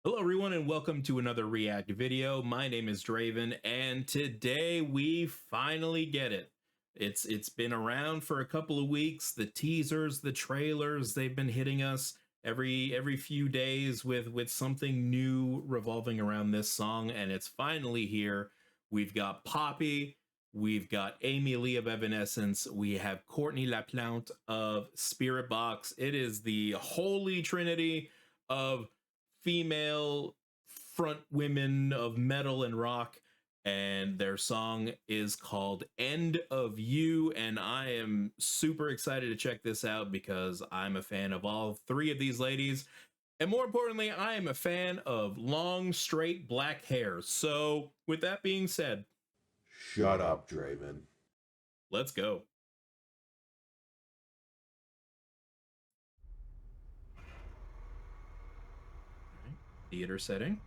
Hello everyone and welcome to another React video. My name is Draven and today we finally get it. It's been around for a couple of weeks. The teasers, the trailers, they've been hitting us every few days with something new revolving around this song, and it's finally here. We've got Poppy, we've got Amy Lee of Evanescence, we have Courtney Laplante of Spirit Box. It is the holy trinity of female front women of metal and rock, and their song is called End of You, and I am super excited to check this out because I'm a fan of all three of these ladies, and more importantly, I am a fan of long straight black hair. So with that being said, Shut up, Draven. let's go. Theater setting.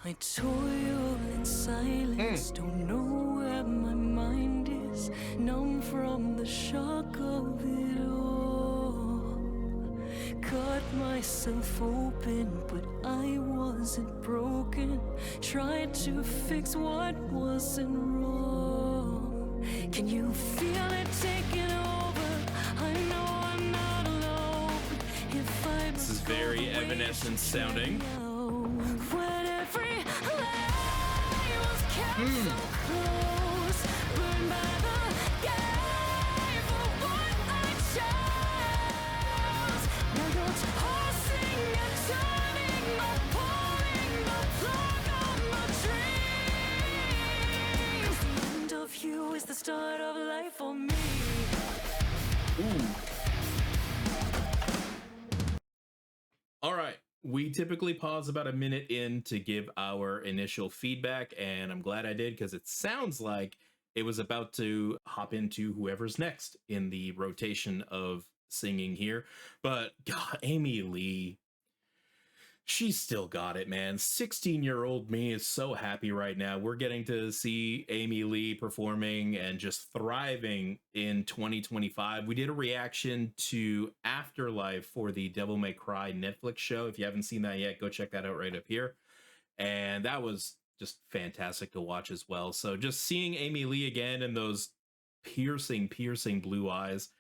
I toil in silence, don't know where my mind is, numb from the shock of it all. Cut myself open, but I wasn't broken. Tried to fix what wasn't wrong. Can you feel it taking over? I know I'm not alone. If I This is very Evanescence sounding. when every lie was kept so close, burned by the gate for what I chose. Now you're tossing and turning, no pulling the plug on my dreams. The end of you is the start of life for me. Ooh. All right. We typically pause about a minute in to give our initial feedback, and I'm glad I did because it sounds like it was about to hop into whoever's next in the rotation of singing here. But God, Amy Lee, she's still got it, man. 16-year-old me is so happy right now. We're getting to see Amy Lee performing and just thriving in 2025. We did a reaction to Afterlife for the Devil May Cry Netflix show. If you haven't seen that yet, go check that out right up here. And that was just fantastic to watch as well. So just seeing Amy Lee again and those piercing blue eyes,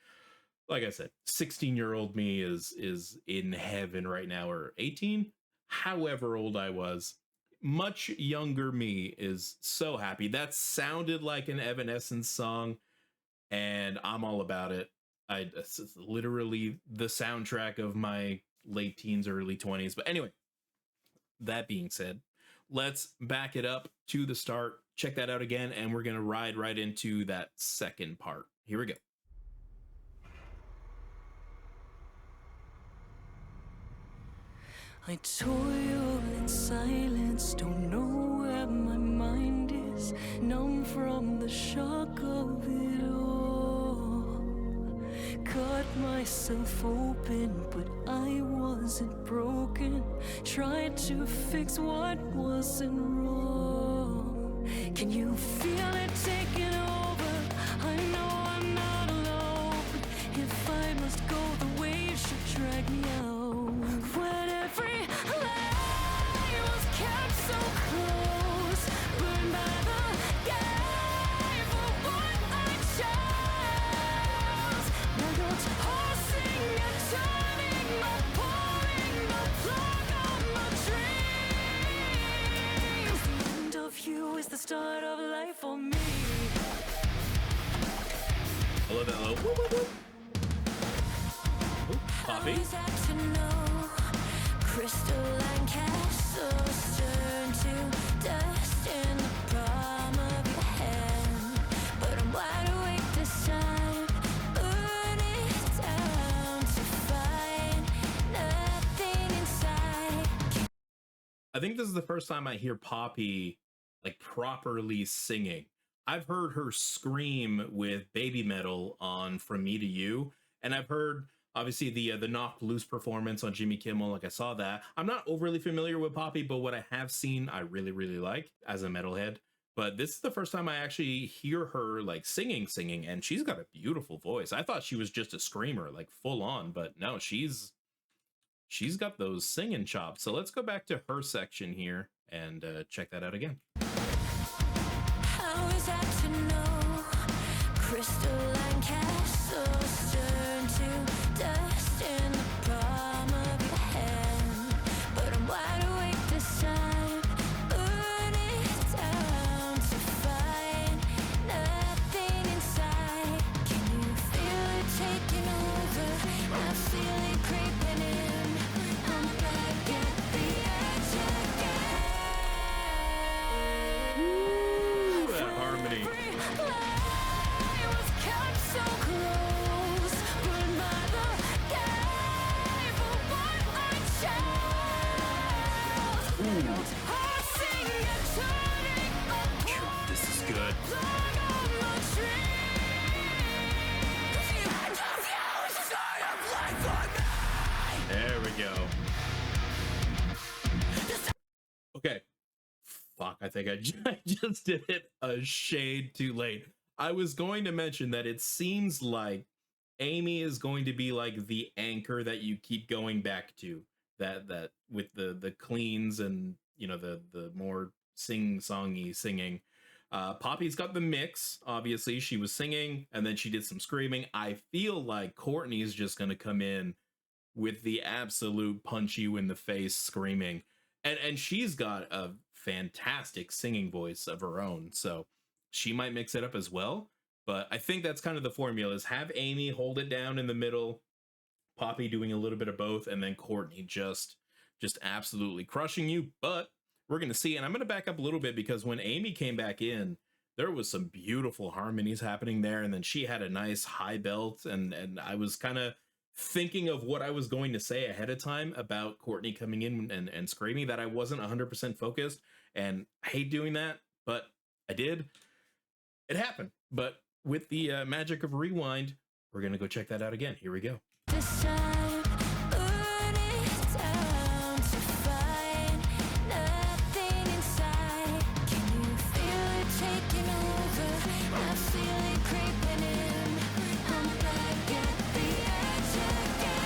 like I said, 16-year-old me is in heaven right now, or 18, however old I was. Much younger me is so happy. That sounded like an Evanescence song, and I'm all about it. It's literally the soundtrack of my late teens, early 20s. But anyway, that being said, let's back it up to the start. Check that out again, and we're gonna ride right into that second part. Here we go. I toil in silence, don't know where my mind is, numb from the shock of it all. Cut myself open, but I wasn't broken. Tried to fix what wasn't wrong. Can you feel it taking over? I know I'm not alone. If I must go, the waves should drag me out. When every lie was kept so close, burned by the gate for what I chose. Now you're tossing and turning, no pulling the plug on my dreams. The end of you is the start of life for me. I love that little whoop, whoop, whoop. Ooh, Poppy. How is that to know? Crystalline castles turn to dust in the palm of your hand. But I'm wide awake this time, burning down to find nothing inside. I think this is the first time I hear Poppy like properly singing. I've heard her scream with Baby Metal on From Me to You, and I've heard obviously the Knocked Loose performance on Jimmy Kimmel. Like I saw that. I'm not overly familiar with Poppy, but what I have seen, I really like as a metalhead. But this is the first time I actually hear her like singing, and she's got a beautiful voice. I thought she was just a screamer, like full on, but no, she's she's got those singing chops. So let's go back to her section here and check that out again. How is that to know? Crystalline castles turn to dust in the palm of your hand. But I'm wide awake this time, burning it down to find nothing inside. Can you feel it taking over? I feel it creeping in. I'm back at the edge again. Ooh, that harmony. I was kept so close, but by the gave of what I chose. Heart singing and turning apart. This is good. Blood on the tree. The end of you is the start of life for me. There we go. Okay. Fuck, I think I just did it a shade too late. I was going to mention that it seems like Amy is going to be like the anchor that you keep going back to. That with the cleans and, you know, the more sing-songy singing. Poppy's got the mix. Obviously, she was singing and then she did some screaming. I feel like Courtney's just gonna come in with the absolute punch you in the face screaming. And she's got a fantastic singing voice of her own, so she might mix it up as well. But I think that's kind of the formula, is have Amy hold it down in the middle, Poppy doing a little bit of both, and then Courtney just absolutely crushing you. But we're gonna see, and I'm gonna back up a little bit, because when Amy came back in, there was some beautiful harmonies happening there, and then she had a nice high belt, and I was kind of thinking of what I was going to say ahead of time about Courtney coming in and screaming, that I wasn't 100% focused, and I hate doing that, but I did. It happened. But with the magic of rewind, we're gonna go check that out again. Here we go. This time, burn it down to find nothing inside. Can you feel it taking over? I feel it creeping in. I'm back at the edge again.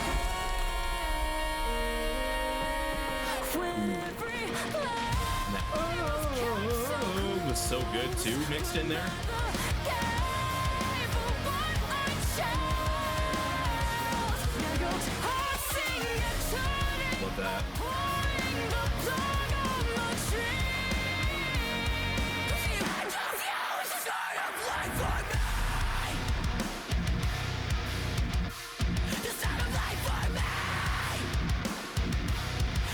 When every lie That was so good too, mixed in there. gave of what I chose. Now your heart singing and turning. Love that. Pouring the blood on the tree. The end of you is the start of life for me. The start of life for me.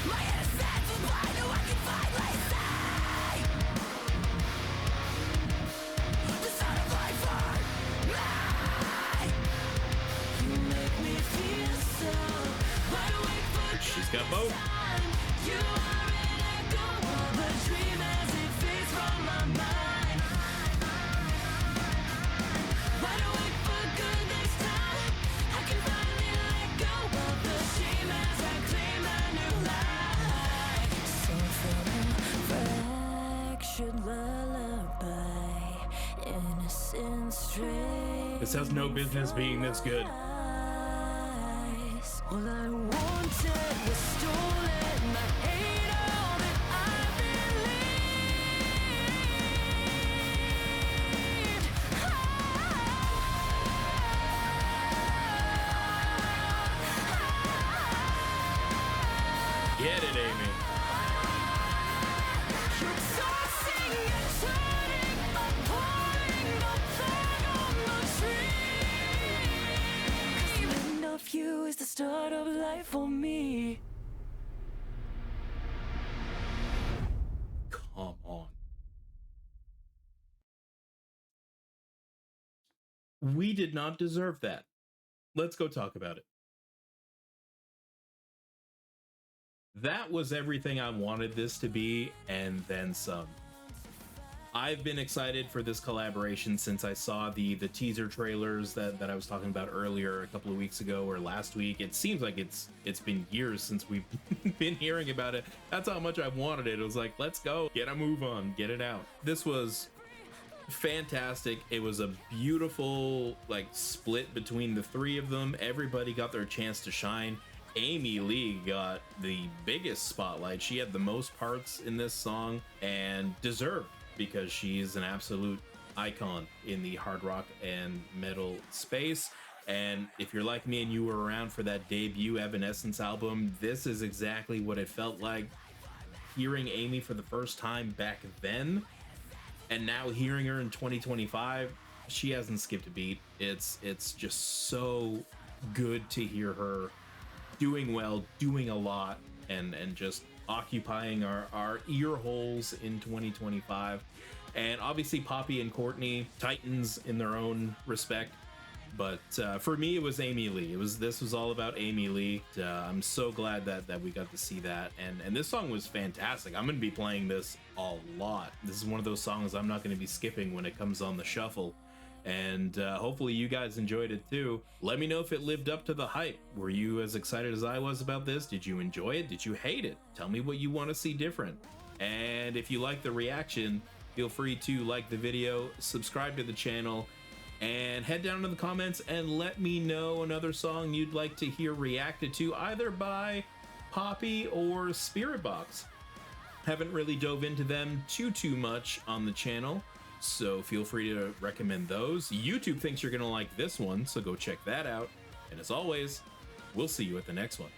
My innocence was blind, no one can finally see. The start of life for me. You make me feel so wide awake for She's got both. you are an echo of a dream as it fades from my mind. Wide awake for good this time. I can finally let go of the shame as I claim a new life. So from a fractured lullaby, innocent straight. This has no business being this good. All I wanted was stolen. I hate all that I believed. Get it, Amy. You're tossing and turning, pouring the blood on the tree. 'Cause the end of you is the start of life for me. Come on. We did not deserve that. Let's go talk about it. That was everything I wanted this to be, and then some. I've been excited for this collaboration since I saw the teaser trailers that I was talking about earlier a couple of weeks ago or last week. It seems like it's been years since we've been hearing about it. That's how much I wanted it. It was like, let's go, get a move on, get it out. This was fantastic. It was a beautiful like split between the three of them. Everybody got their chance to shine. Amy Lee got the biggest spotlight. She had the most parts in this song, and deserved, because she's an absolute icon in the hard rock and metal space. And if you're like me and you were around for that debut Evanescence album, this is exactly what it felt like hearing Amy for the first time back then. And now hearing her in 2025, she hasn't skipped a beat. It's just so good to hear her doing well, doing a lot, and just occupying our ear holes in 2025. And obviously Poppy and Courtney, titans in their own respect. But for me, it was Amy Lee. This was all about Amy Lee. I'm so glad that we got to see that. And this song was fantastic. I'm going to be playing this a lot. This is one of those songs I'm not going to be skipping when it comes on the shuffle. And hopefully you guys enjoyed it too. Let me know if it lived up to the hype. Were you as excited as I was about this? Did you enjoy it? Did you hate it? Tell me what you want to see different. And if you like the reaction, feel free to like the video, subscribe to the channel, and head down to the comments and let me know another song you'd like to hear reacted to, either by Poppy or Spiritbox. Haven't really dove into them too much on the channel, so feel free to recommend those. YouTube thinks you're gonna like this one, so go check that out. And as always, we'll see you at the next one.